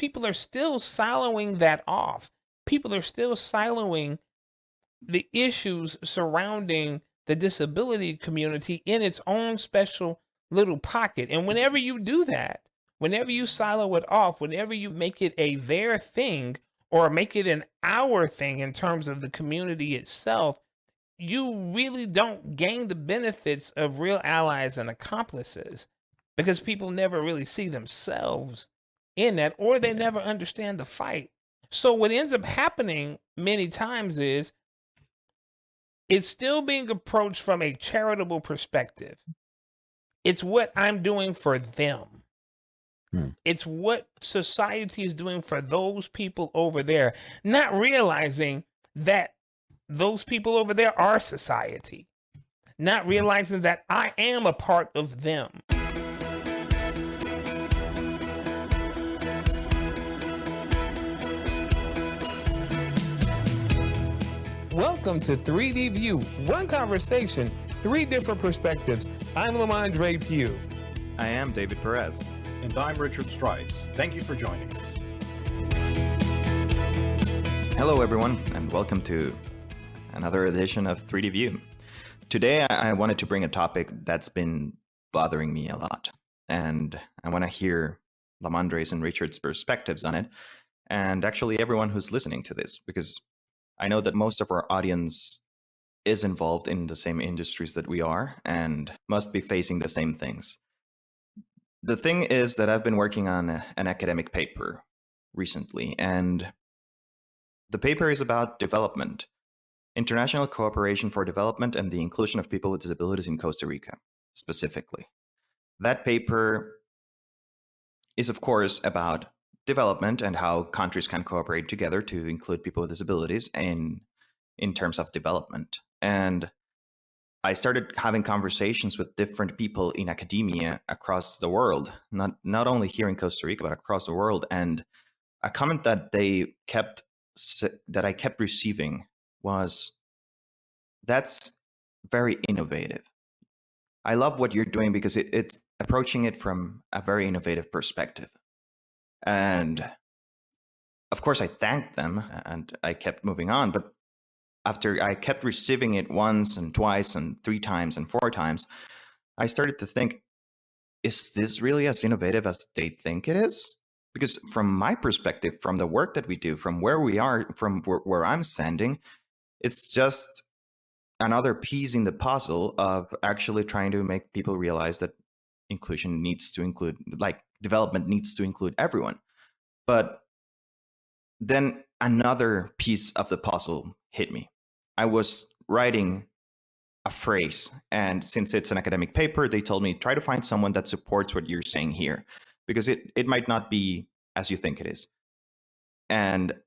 people are still siloing that off. People are still siloing the issues surrounding the disability community in its own special little pocket. And whenever you do that, whenever you silo it off, whenever you make it a their thing or make it an our thing in terms of the community itself, you really don't gain the benefits of real allies and accomplices because people never really see themselves in that or they Yeah. never understand the fight. So what ends up happening many times is it's still being approached from a charitable perspective. It's what I'm doing for them. Hmm. It's what society is doing for those people over there, not realizing that those people over there are society, not Mhm. realizing that I am a part of them. Welcome to 3D View, one conversation, three different perspectives. I'm Lamondre Pugh. I am David Perez. And I'm Richard Strice. Thank you for joining us. Hello, everyone, and welcome to another edition of 3D View. Today, I wanted to bring a topic that's been bothering me a lot, and I want to hear Lamondre's and Richard's perspectives on it, and actually everyone who's listening to this, because I know that most of our audience is involved in the same industries that we are and must be facing the same things. The thing is that I've been working on an academic paper recently, and the paper is about development, international cooperation for development, and the inclusion of people with disabilities in Costa Rica, specifically. That paper is, of course, about development and how countries can cooperate together to include people with disabilities in terms of development. And I started having conversations with different people in academia across the world, not only here in Costa Rica, but across the world. And a comment that I kept receiving was, "That's very innovative. I love what you're doing because it's approaching it from a very innovative perspective." And of course, I thanked them and I kept moving on. But after I kept receiving it once and twice and 3 times and 4 times, I started to think, is this really as innovative as they think it is? Because from my perspective, from the work that we do, from where we are, from where I'm standing, it's just another piece in the puzzle of actually trying to make people realize that inclusion needs to include, like, development needs to include everyone. But then another piece of the puzzle hit me. I was writing a phrase, and since it's an academic paper, they told me, try to find someone that supports what you're saying here, because it might not be as you think it is. And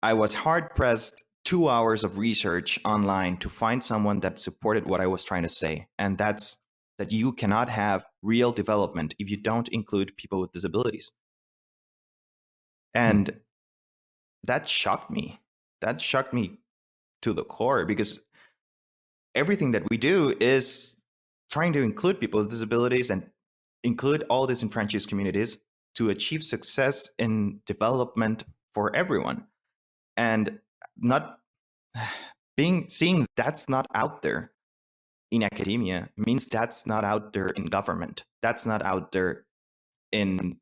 I was hard pressed 2 hours of research online to find someone that supported what I was trying to say. And that's that you cannot have real development if you don't include people with disabilities. And that shocked me. That shocked me to the core, because everything that we do is trying to include people with disabilities and include all these enfranchised communities to achieve success in development for everyone. And not seeing that's not out there in academia means that's not out there in government. That's not out there in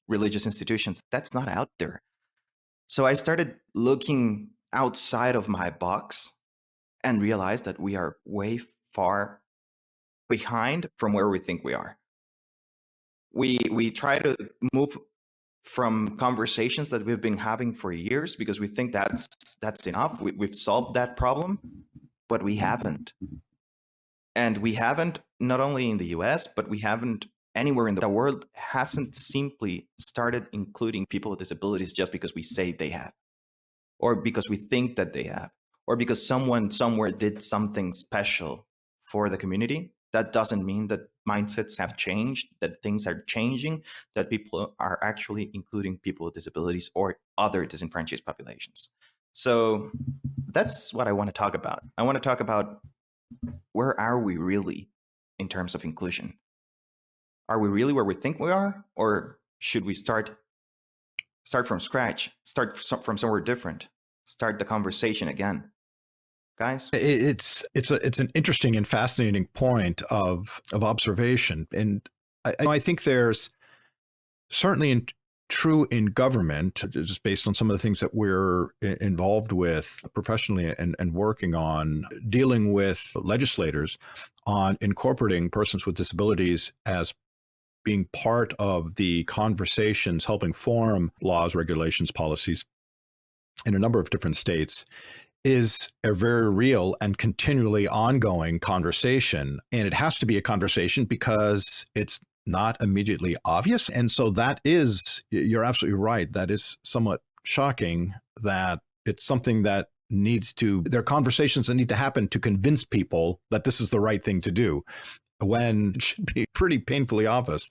religious institutions. That's not out there. So I started looking outside of my box and realized that we are way far behind from where we think we are. We try to move from conversations that we've been having for years because we think that's enough. We've solved that problem, but we haven't. And we haven't, not only in the US, but we haven't anywhere in the world, hasn't simply started including people with disabilities just because we say they have, or because we think that they have, or because someone somewhere did something special for the community. That doesn't mean that mindsets have changed, that things are changing, that people are actually including people with disabilities or other disenfranchised populations. So that's what I want to talk about. I want to talk about, where are we really in terms of inclusion? Are we really where we think we are? Or should we start Start from scratch. Start from somewhere different. Start the conversation again, guys. It's an interesting and fascinating point of observation, and I think there's certainly true in government, just based on some of the things that we're involved with professionally and working on, dealing with legislators on incorporating persons with disabilities as being part of the conversations, helping form laws, regulations, policies in a number of different states, is a very real and continually ongoing conversation. And it has to be a conversation because it's not immediately obvious. And so that is, you're absolutely right, that is somewhat shocking that it's something that there are conversations that need to happen to convince people that this is the right thing to do, when it should be pretty painfully obvious.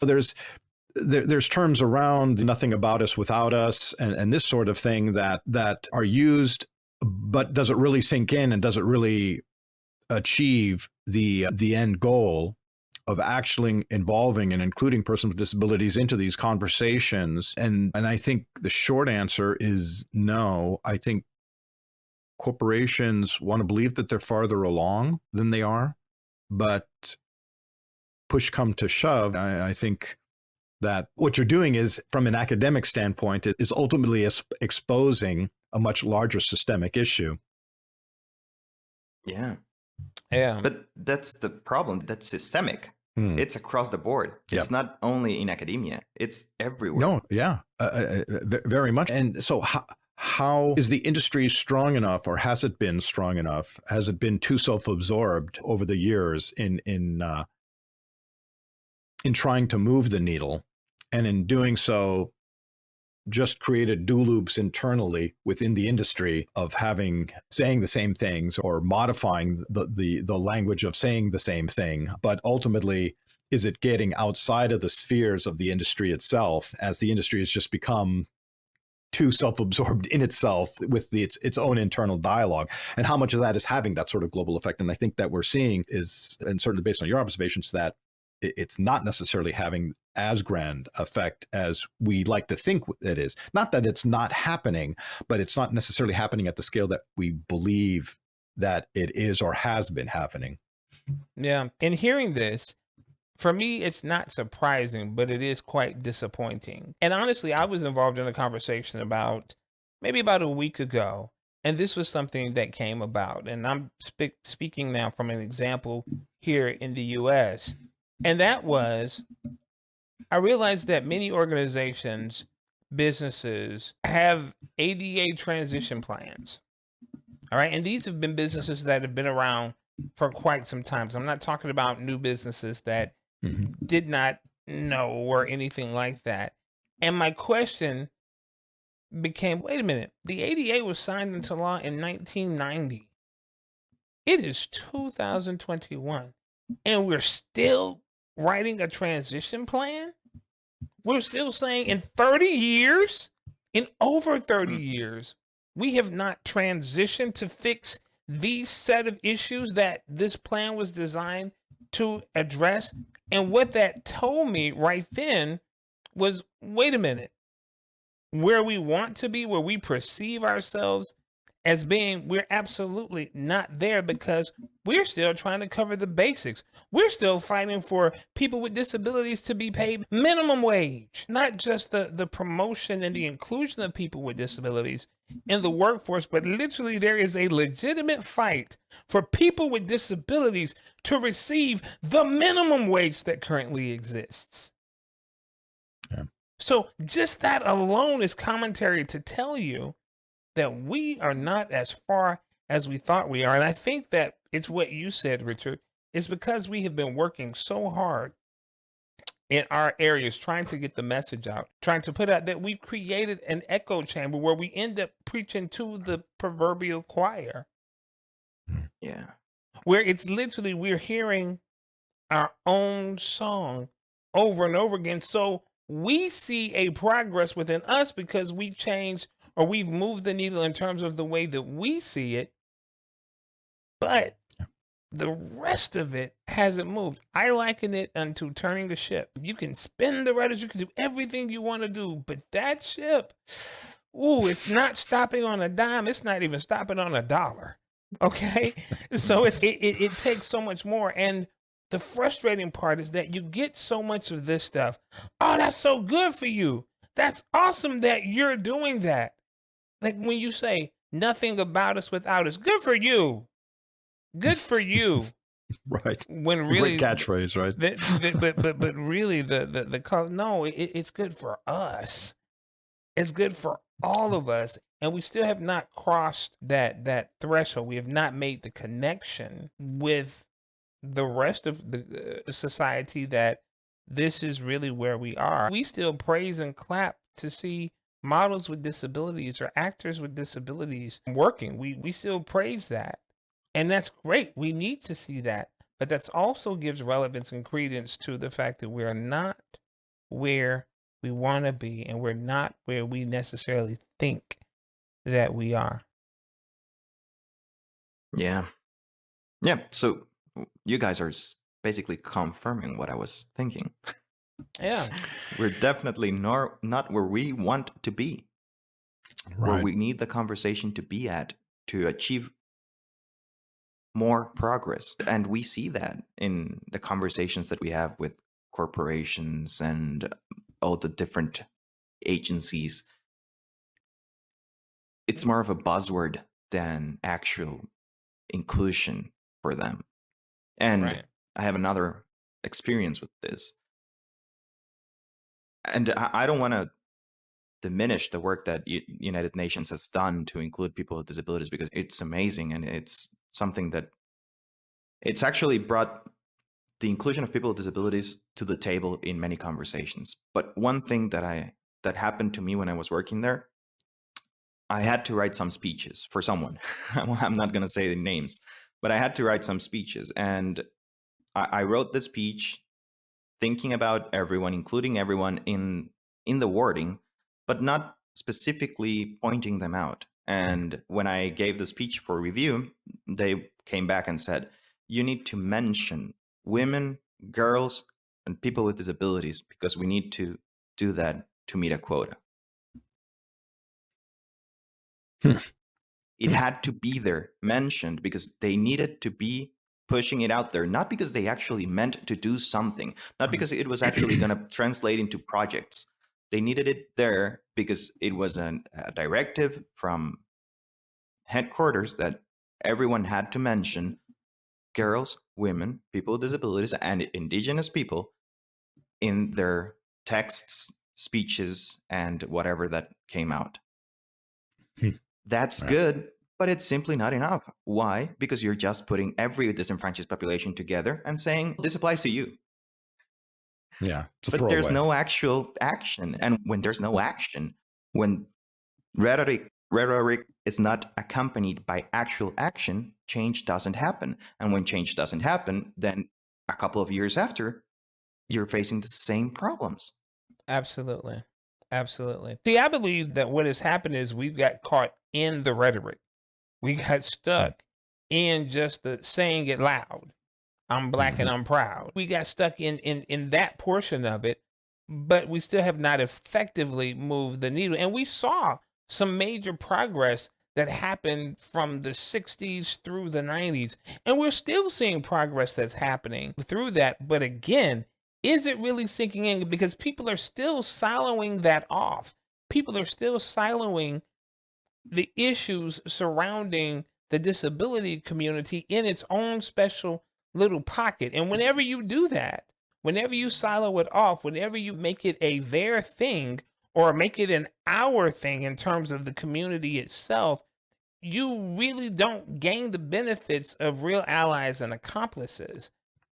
There's terms around nothing about us without us and this sort of thing that are used, but does it really sink in, and does it really achieve the end goal of actually involving and including persons with disabilities into these conversations? And I think the short answer is no. I think corporations want to believe that they're farther along than they are, but push come to shove, I think that what you're doing is, from an academic standpoint, is ultimately exposing a much larger systemic issue. Yeah. Yeah. But that's the problem. That's systemic. It's across the board. It's not only in academia. It's everywhere. No, yeah, very much. And so how is the industry strong enough, or has it been strong enough? Has it been too self-absorbed over the years in trying to move the needle, and in doing so just created do loops internally within the industry of saying the same things, or modifying the language of saying the same thing? But ultimately, is it getting outside of the spheres of the industry itself, as the industry has just become too self-absorbed in itself with its own internal dialogue? And how much of that is having that sort of global effect? And I think that we're seeing is, and certainly based on your observations, that it's not necessarily having as grand effect as we like to think it is. Not that it's not happening, but it's not necessarily happening at the scale that we believe that it is or has been happening. Yeah. In hearing this, for me, it's not surprising, but it is quite disappointing. And honestly, I was involved in a conversation maybe about a week ago, and this was something that came about. And I'm speaking now from an example here in the US. And that was, I realized that many organizations, businesses have ADA transition plans. All right. And these have been businesses that have been around for quite some time. So I'm not talking about new businesses that did not know or anything like that. And my question became, wait a minute, the ADA was signed into law in 1990. It is 2021, and we're still writing a transition plan? We're still saying in 30 years, in over 30 years, we have not transitioned to fix these set of issues that this plan was designed to address. And what that told me right then was, wait a minute, where we want to be, where we perceive ourselves as being, we're absolutely not there, because we're still trying to cover the basics. We're still fighting for people with disabilities to be paid minimum wage, not just the promotion and the inclusion of people with disabilities in the workforce, but literally there is a legitimate fight for people with disabilities to receive the minimum wage that currently exists. Yeah. So just that alone is commentary to tell you that we are not as far as we thought we are. And I think that it's what you said, Richard. It's because we have been working so hard in our areas, trying to get the message out, trying to put out, that we've created an echo chamber where we end up preaching to the proverbial choir. Yeah. Where it's literally, we're hearing our own song over and over again. So we see a progress within us because we've changed, or we've moved the needle in terms of the way that we see it. But The rest of it hasn't moved. I liken it unto turning the ship. You can spin the rudder, you can do everything you want to do, but that ship, ooh, it's not stopping on a dime. It's not even stopping on a dollar. Okay, so it takes so much more, and the frustrating part is that you get so much of this stuff. Oh, that's so good for you. That's awesome that you're doing that. Like when you say nothing about us without us, good for you. Good for you. Right. When Great really, catchphrase, right? but really, the cause, no, it's good for us. It's good for all of us, and we still have not crossed that threshold. We have not made the connection with the rest of the society that this is really where we are. We still praise and clap to see models with disabilities or actors with disabilities working. We still praise that. And that's great. We need to see that. But that's also gives relevance and credence to the fact that we're not where we want to be, and we're not where we necessarily think that we are. Yeah. Yeah. So you guys are basically confirming what I was thinking. Yeah. We're definitely not where we want to be, where Right. we need the conversation to be at to achieve more progress. And we see that in the conversations that we have with corporations and all the different agencies. It's more of a buzzword than actual inclusion for them. And Right. I have another experience with this. And I don't want to diminish the work that United Nations has done to include people with disabilities, because it's amazing, and it's something that it's actually brought the inclusion of people with disabilities to the table in many conversations. But one thing that happened to me when I was working there, I had to write some speeches for someone. I'm not going to say the names, but I had to write some speeches, and I wrote the speech thinking about everyone, including everyone in the wording, but not specifically pointing them out. And when I gave the speech for review, they came back and said, you need to mention women, girls, and people with disabilities, because we need to do that to meet a quota. It had to be there mentioned because they needed to be pushing it out there, not because they actually meant to do something, not because it was actually going to translate into projects. They needed it there because it was a directive from headquarters that everyone had to mention girls, women, people with disabilities, and indigenous people in their texts, speeches, and whatever that came out. That's good, but it's simply not enough. Why? Because you're just putting every disenfranchised population together and saying, this applies to you. Yeah. But there's no actual action. And when there's no action, when rhetoric is not accompanied by actual action, change doesn't happen. And when change doesn't happen, then a couple of years after, you're facing the same problems. Absolutely. Absolutely. See, I believe that what has happened is we've got caught in the rhetoric. We got stuck in just the saying it loud. I'm black and I'm proud. We got stuck in that portion of it, but we still have not effectively moved the needle. And we saw some major progress that happened from the 60s through the 90s. And we're still seeing progress that's happening through that. But again, is it really sinking in? Because people are still siloing that off. People are still siloing the issues surrounding the disability community in its own special little pocket. And whenever you do that, whenever you silo it off, whenever you make it a their thing or make it an our thing in terms of the community itself, you really don't gain the benefits of real allies and accomplices,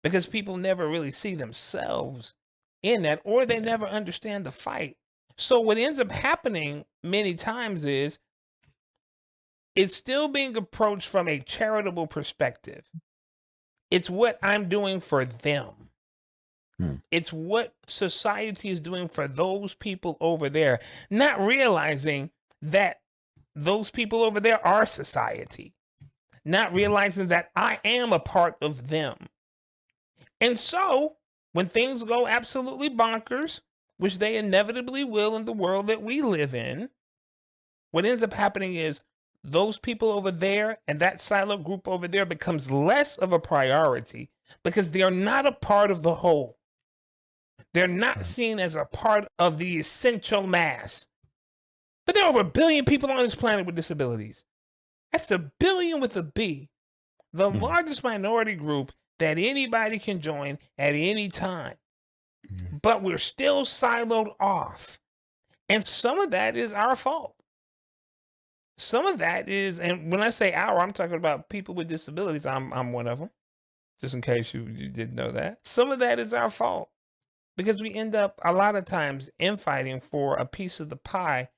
because people never really see themselves in that, or they never understand the fight. So what ends up happening many times is it's still being approached from a charitable perspective. It's what I'm doing for them. It's what society is doing for those people over there, not realizing that those people over there are society. not realizing that I am a part of them. And so when things go absolutely bonkers, which they inevitably will in the world that we live in, what ends up happening is those people over there and that silo group over there becomes less of a priority because they are not a part of the whole. They're not seen as a part of the essential mass. But there are over 1 billion people on this planet with disabilities. That's a billion with a B. The largest minority group that anybody can join at any time. But we're still siloed off. And some of that is our fault. Some of that is, and when I say our, I'm talking about people with disabilities. I'm one of them, just in case you didn't know that. Some of that is our fault because we end up a lot of times infighting for a piece of the pie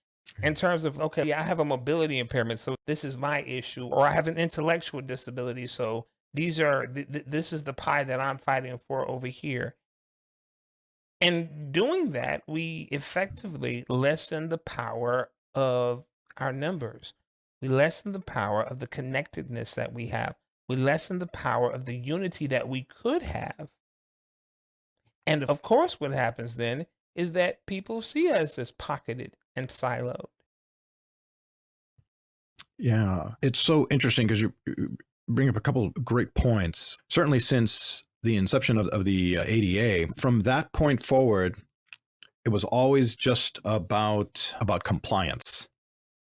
in terms of, okay, I have a mobility impairment, so this is my issue, or I have an intellectual disability, so these are this is the pie that I'm fighting for over here. And doing that, we effectively lessen the power of our numbers. We lessen the power of the connectedness that we have. We lessen the power of the unity that we could have. And of course, what happens then is that people see us as pocketed and siloed. Yeah, it's so interesting because you bring up a couple of great points. Certainly since the inception of the ADA, from that point forward, it was always just about compliance,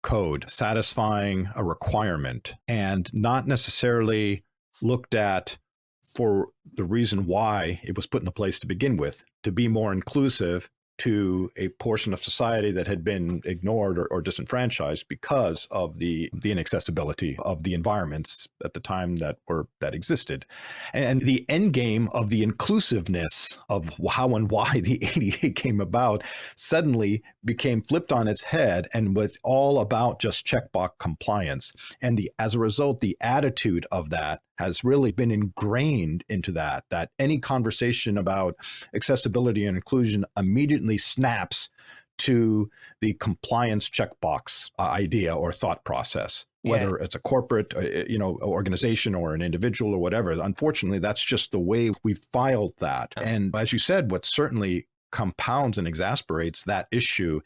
code, satisfying a requirement, and not necessarily looked at for the reason why it was put into place to begin with, to be more inclusive to a portion of society that had been ignored or disenfranchised because of the inaccessibility of the environments at the time that existed. And the end game of the inclusiveness of how and why the ADA came about suddenly became flipped on its head and was all about just checkbox compliance. And as a result, the attitude of that has really been ingrained into that any conversation about accessibility and inclusion immediately snaps to the compliance checkbox idea or thought process, whether it's a corporate, organization or an individual or whatever. Unfortunately, that's just the way we've filed that. And as you said, what certainly compounds and exasperates that issue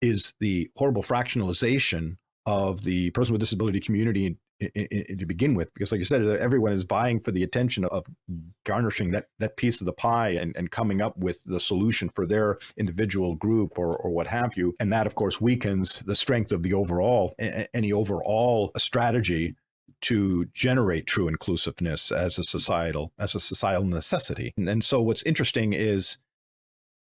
is the horrible fractionalization of the person with disability community to begin with, because like you said, everyone is vying for the attention of garnishing that piece of the pie and coming up with the solution for their individual group or what have you. And that, of course, weakens the strength of the any overall strategy to generate true inclusiveness as a societal necessity. And so what's interesting is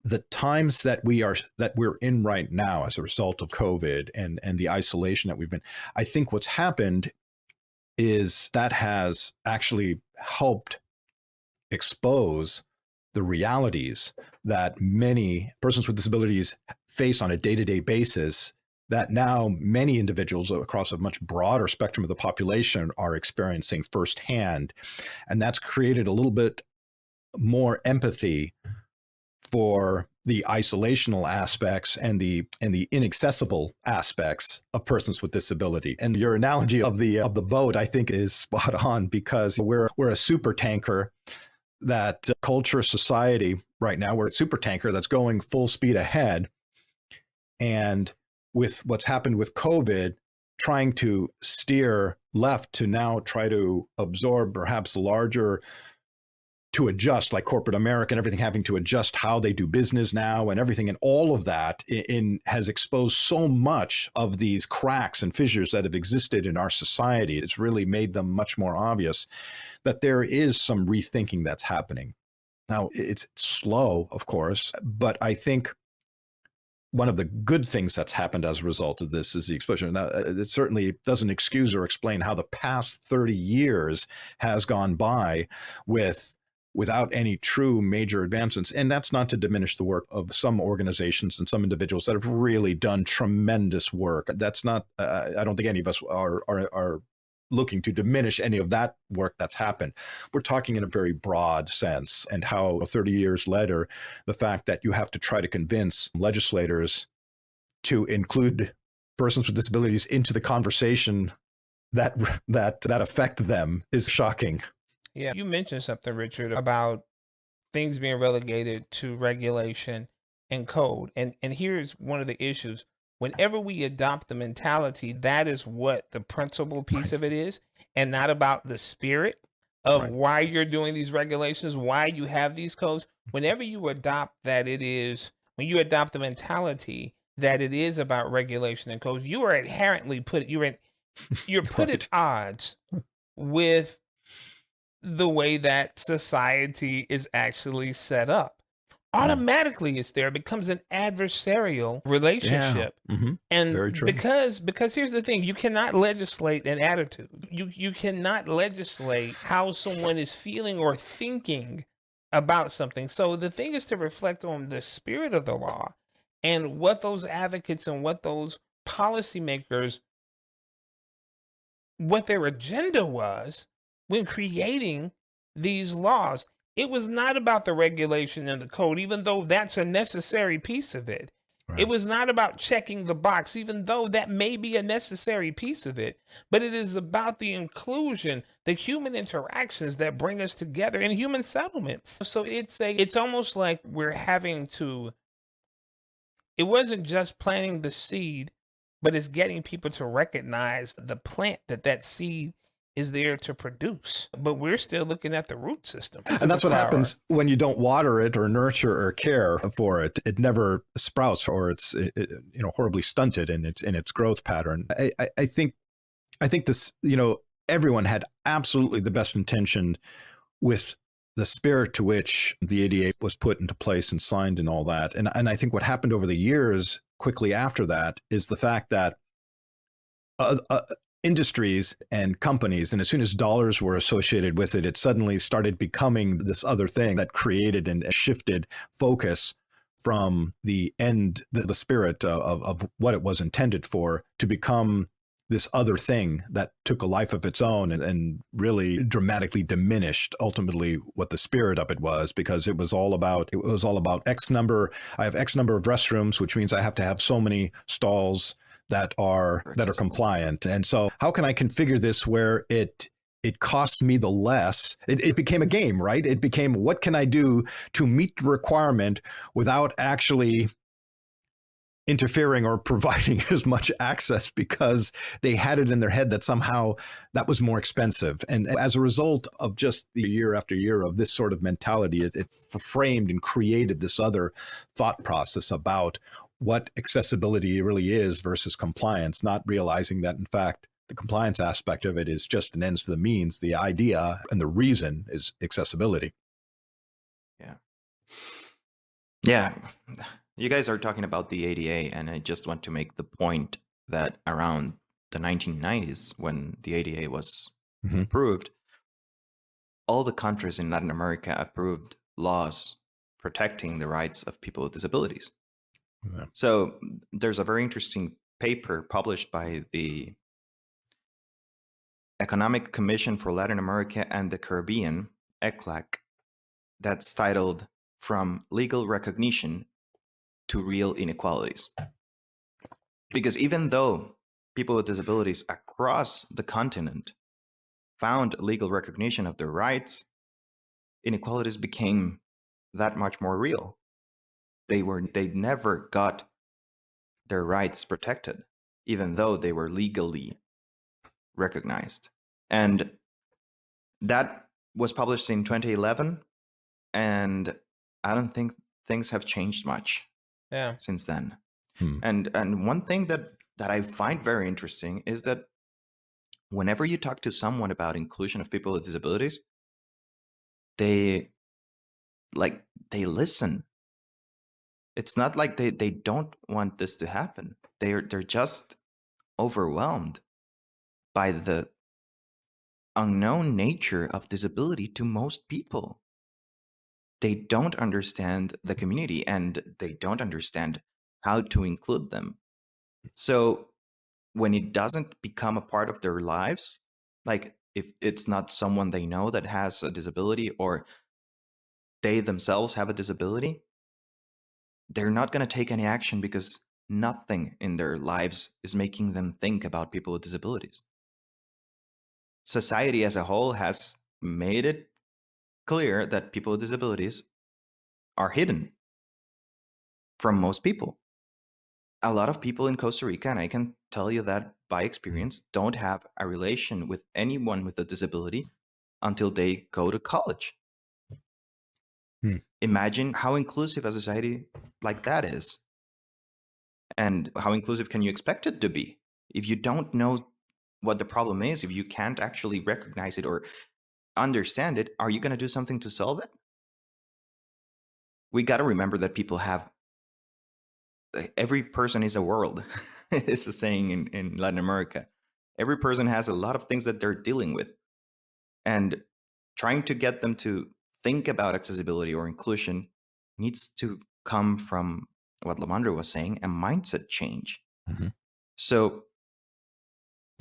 the times that we're in right now as a result of COVID and the isolation that we've been, I think what's happened is that has actually helped expose the realities that many persons with disabilities face on a day-to-day basis that now many individuals across a much broader spectrum of the population are experiencing firsthand. And that's created a little bit more empathy for the isolational aspects and the inaccessible aspects of persons with disability. And your analogy of the boat, I think, is spot on, because we're a super tanker that culture society right now. We're a super tanker that's going full speed ahead. And with what's happened with COVID, trying to steer left to now try to absorb perhaps larger, to adjust, like corporate America and everything having to adjust how they do business now and everything. And all of that has exposed so much of these cracks and fissures that have existed in our society. It's really made them much more obvious that there is some rethinking that's happening. Now, it's slow, of course, but I think one of the good things that's happened as a result of this is the exposure. Now, it certainly doesn't excuse or explain how the past 30 years has gone by without any true major advancements. And that's not to diminish the work of some organizations and some individuals that have really done tremendous work. That's not, I don't think any of us are looking to diminish any of that work that's happened. We're talking in a very broad sense, and how 30 years later, the fact that you have to try to convince legislators to include persons with disabilities into the conversation that affect them is shocking. Yeah, you mentioned something, Richard, about things being relegated to regulation and code. And here's one of the issues. Whenever we adopt the mentality, that is what the principal piece Right. of it is, and not about the spirit of Right. why you're doing these regulations, why you have these codes. Whenever you adopt that it is, when you adopt the mentality that it is about regulation and codes, you are inherently you're put at Right. odds with the way that society is actually set up. Mm. Automatically it's there, it becomes an adversarial Yeah. relationship. And Very true. because here's the thing, you cannot legislate an attitude. You cannot legislate how someone is feeling or thinking about something. So the thing is to reflect on the spirit of the law and what those advocates and what those policymakers, what their agenda was when creating these laws. It was not about the regulation and the code, even though that's a necessary piece of it. It Right. was not about checking the box, even though that may be a necessary piece of it. But it is about the inclusion, the human interactions that bring us together in human settlements. So it's almost like we're having to, it wasn't just planting the seed, but it's getting people to recognize the plant that seed is there to produce. But we're still looking at the root system to And the that's what flower. happens when you don't water it or nurture or care for it. It never sprouts, or it's horribly stunted in its growth pattern. I think this, everyone had absolutely the best intention with the spirit to which the ADA was put into place and signed and all that. And I think what happened over the years quickly after that is the fact that uh, uh, industries and companies, and as soon as dollars were associated with it, it suddenly started becoming this other thing that created and shifted focus from the spirit of what it was intended for, to become this other thing that took a life of its own, and really dramatically diminished ultimately what the spirit of it was, because it was all about X number. I have X number of restrooms, which means I have to have so many stalls that are Accessible. compliant. And so how can I configure this where it costs me the less? It became a game, right? It became, what can I do to meet the requirement without actually interfering or providing as much access, because they had it in their head that somehow that was more expensive. And as a result of just the year after year of this sort of mentality, it framed and created this other thought process about what accessibility really is versus compliance, not realizing that, in fact, the compliance aspect of it is just an ends to the means. The idea and the reason is accessibility. Yeah. Yeah. You guys are talking about the ADA, and I just want to make the point that around the 1990s, when the ADA was Mhm. approved, all the countries in Latin America approved laws protecting the rights of people with disabilities. Yeah. So there's a very interesting paper published by the Economic Commission for Latin America and the Caribbean, ECLAC, that's titled From Legal Recognition to Real Inequalities. Because even though people with disabilities across the continent found legal recognition of their rights, inequalities became that much more real. They never got their rights protected, even though they were legally recognized. And that was published in 2011, and I don't think things have changed much Yeah. since then. Hmm. And one thing that I find very interesting is that whenever you talk to someone about inclusion of people with disabilities, they they listen. It's not like they don't want this to happen. They're just overwhelmed by the unknown nature of disability to most people. They don't understand the community, and they don't understand how to include them. So when it doesn't become a part of their lives, like if it's not someone they know that has a disability, or they themselves have a disability, they're not going to take any action, because nothing in their lives is making them think about people with disabilities. society as a whole has made it clear that people with disabilities are hidden from most people. A lot of people in Costa Rica, and I can tell you that by experience, don't have a relation with anyone with a disability until they go to college. Hmm. Imagine how inclusive a society like that is. And how inclusive can you expect it to be if you don't know what the problem is, if you can't actually recognize it or understand it? Are you going to do something to solve it? We got to remember that people have, every person is a world. It's a saying in Latin America. Every person has a lot of things that they're dealing with. And trying to get them to think about accessibility or inclusion needs to come from what Lamandra was saying, a mindset change. Mhm. So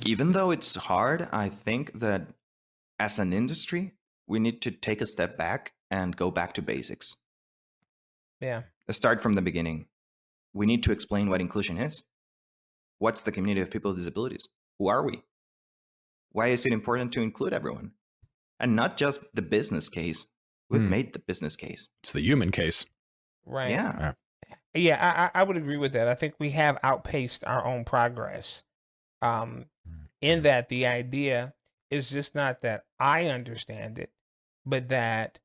even though it's hard, I think that as an industry, we need to take a step back and go back to basics. Yeah. Start from the beginning. We need to explain what inclusion is. What's the community of people with disabilities? Who are we? Why is it important to include everyone? And not just the business case. We've made the business case. It's the human case. Right. Yeah. Yeah, I would agree with that. I think we have outpaced our own progress. In that the idea is just not that I understand it, but that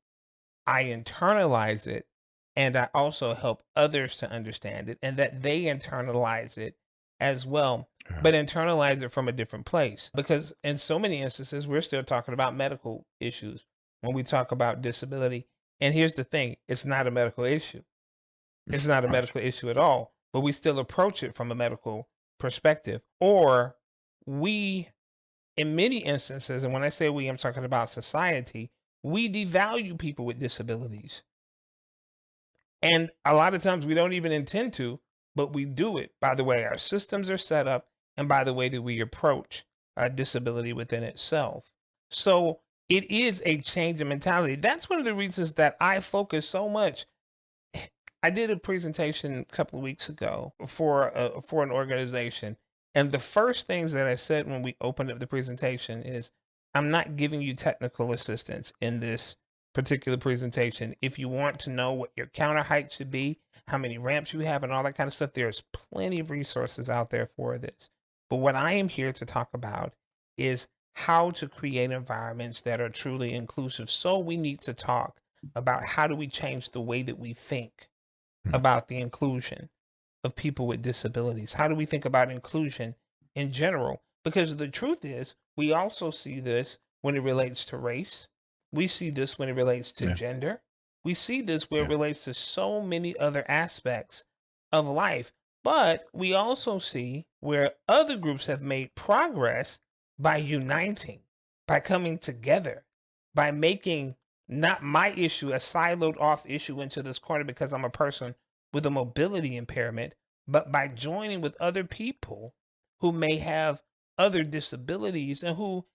I internalize it and I also help others to understand it and that they internalize it as well, Yeah. but internalize it from a different place. Because in so many instances, we're still talking about medical issues when we talk about disability. And here's the thing, it's not a medical issue. It's not a Right. medical issue at all, but we still approach it from a medical perspective. Or we, in many instances, and when I say we, I'm talking about society, we devalue people with disabilities. And a lot of times we don't even intend to, but we do it by the way our systems are set up and by the way that we approach disability within itself. So it is a change in mentality. That's one of the reasons that I focus so much. I did a presentation a couple of weeks ago for an organization, and the first things that I said when we opened up the presentation is, "I'm not giving you technical assistance in this particular presentation. If you want to know what your counter height should be, how many ramps you have, and all that kind of stuff, there's plenty of resources out there for this. But what I am here to talk about is how to create environments that are truly inclusive. So we need to talk about how do we change the way that we think about the inclusion of people with disabilities? How do we think about inclusion in general? Because the truth is, we also see this when it relates to race. We see this when it relates to Yeah. gender. We see this where it Yeah. relates to so many other aspects of life. But we also see where other groups have made progress by uniting, by coming together, by making not my issue a siloed off issue into this corner because I'm a person with a mobility impairment, but by joining with other people who may have other disabilities and who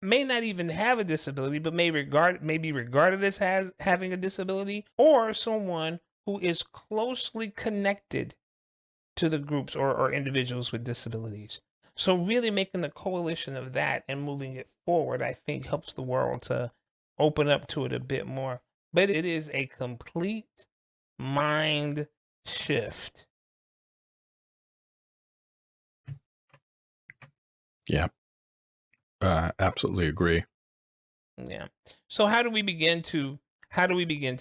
may not even have a disability, but may be regarded as having a disability, or someone who is closely connected to the groups or individuals with disabilities. So really making the coalition of that and moving it forward, I think helps the world to open up to it a bit more. But it is a complete mind shift. Yeah. Absolutely agree. Yeah. So how do we begin to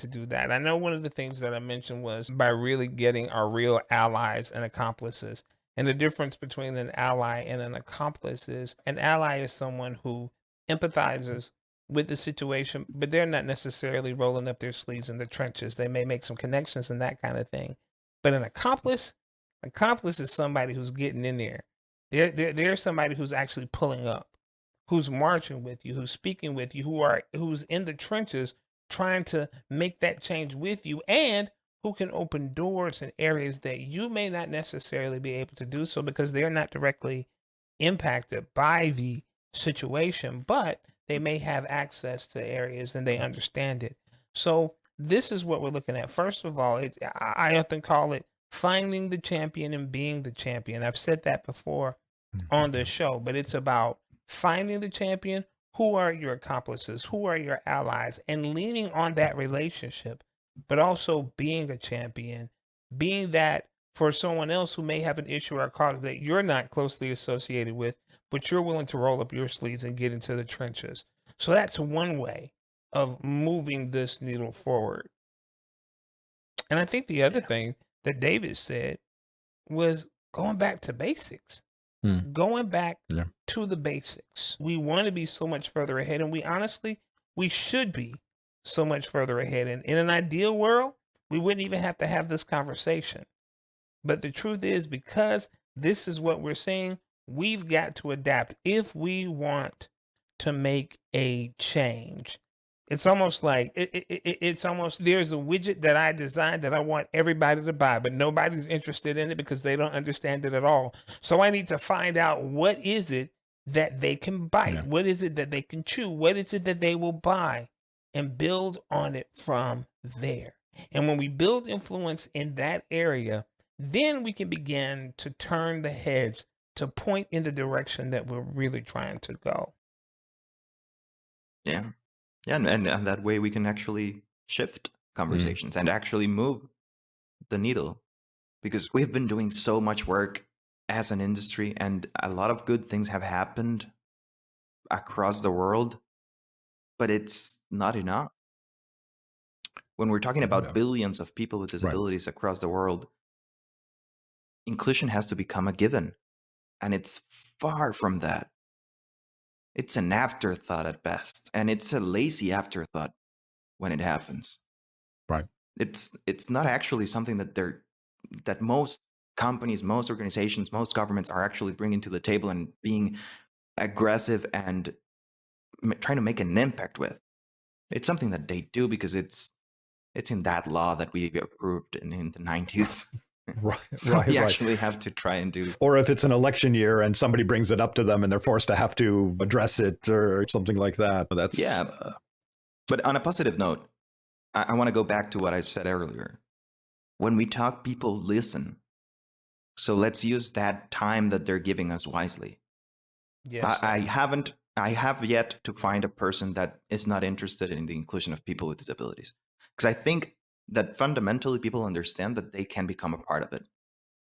do that? I know one of the things that I mentioned was by really getting our real allies and accomplices. And the difference between an ally and an accomplice is an ally is someone who empathizes with the situation, but they're not necessarily rolling up their sleeves in the trenches. They may make some connections and that kind of thing. But an accomplice is somebody who's getting in there. They're somebody who's actually pulling up, who's marching with you, who's speaking with you, who's in the trenches trying to make that change with you, and who can open doors in areas that you may not necessarily be able to do so because they're not directly impacted by the situation, but they may have access to areas and they understand it. So this is what we're looking at. First of all, I often call it finding the champion and being the champion. I've said that before on the show, but it's about finding the champion, who are your accomplices, who are your allies, and leaning on that relationship, but also being a champion, being that for someone else who may have an issue or a cause that you're not closely associated with, but you're willing to roll up your sleeves and get into the trenches. So that's one way of moving this needle forward. And I think the other thing that David said was going back to basics. Going back to the basics. We want to be so much further ahead, and we should be so much further ahead. And in an ideal world, we wouldn't even have to have this conversation. But the truth is, because this is what we're seeing, we've got to adapt if we want to make a change. It's almost like it's almost there's a widget that I designed that I want everybody to buy, but nobody's interested in it because they don't understand it at all. So I need to find out what is it that they can bite, Yeah. what is it that they can chew, what is it that they will buy, and build on it from there. And when we build influence in that area, then we can begin to turn the heads to point in the direction that we're really trying to go. Yeah. Yeah, and that way we can actually shift conversations and actually move the needle, because we've been doing so much work as an industry, and a lot of good things have happened across the world, but it's not enough. When we're talking about No. billions of people with disabilities across the world, inclusion has to become a given, and it's far from that. It's an afterthought at best, and it's a lazy afterthought when it happens. Right. It's not actually something that most companies, most organizations, most governments are actually bringing to the table and being aggressive and trying to make an impact with. It's something that they do because it's in that law that we approved in the 90s. Right. So right. we right. actually have to try and do. Or if it's an election year and somebody brings it up to them and they're forced to have to address it or something like that. That's Yeah. But on a positive note, I want to go back to what I said earlier. When we talk, people listen. So let's use that time that they're giving us wisely. Yes. I have yet to find a person that is not interested in the inclusion of people with disabilities. Because I think that fundamentally people understand that they can become a part of it.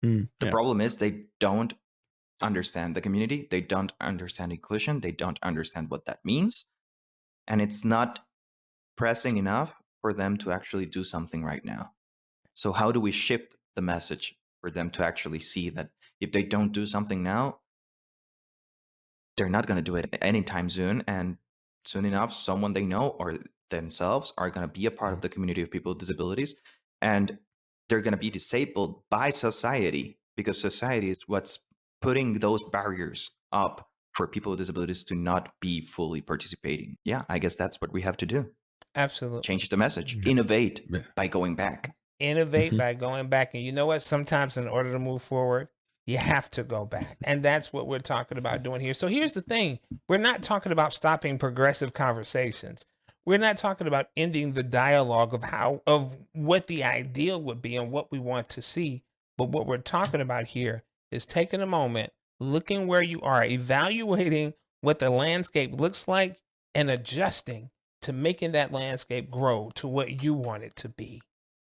The problem is they don't understand the community. They don't understand inclusion. They don't understand what that means. And it's not pressing enough for them to actually do something right now. So how do we shift the message for them to actually see that if they don't do something now, they're not going to do it anytime soon, and soon enough someone they know or themselves are going to be a part of the community of people with disabilities, and they're going to be disabled by society, because society is what's putting those barriers up for people with disabilities to not be fully participating. Yeah, I guess that's what we have to do. Absolutely. Change the message. Innovate by going back. Innovate by going back. And you know what? Sometimes in order to move forward, you have to go back. And that's what we're talking about doing here. So here's the thing. We're not talking about stopping progressive conversations. We're not talking about ending the dialogue of what the ideal would be and what we want to see. But what we're talking about here is taking a moment, looking where you are, evaluating what the landscape looks like, and adjusting to making that landscape grow to what you want it to be.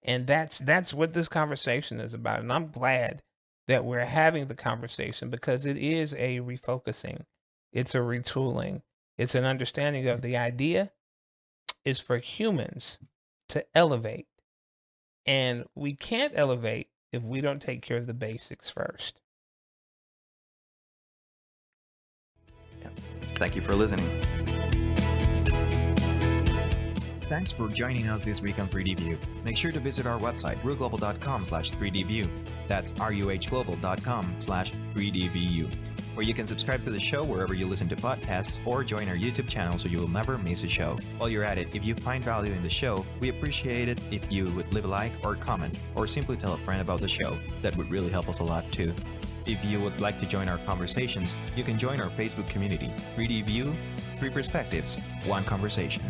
And that's what this conversation is about. And I'm glad that we're having the conversation, because it is a refocusing. It's a retooling. It's an understanding of the idea is for humans to elevate. And we can't elevate if we don't take care of the basics first. Yeah. Thank you for listening. Thanks for joining us this week on 3D View. Make sure to visit our website, ruglobal.com/3dview. That's ruhglobal.com/3dvu, where you can subscribe to the show wherever you listen to podcasts, or join our YouTube channel so you will never miss a show. While you're at it, if you find value in the show, we appreciate it if you would leave a like or comment, or simply tell a friend about the show. That would really help us a lot too. If you would like to join our conversations, you can join our Facebook community, 3D View, 3 Perspectives, 1 Conversation.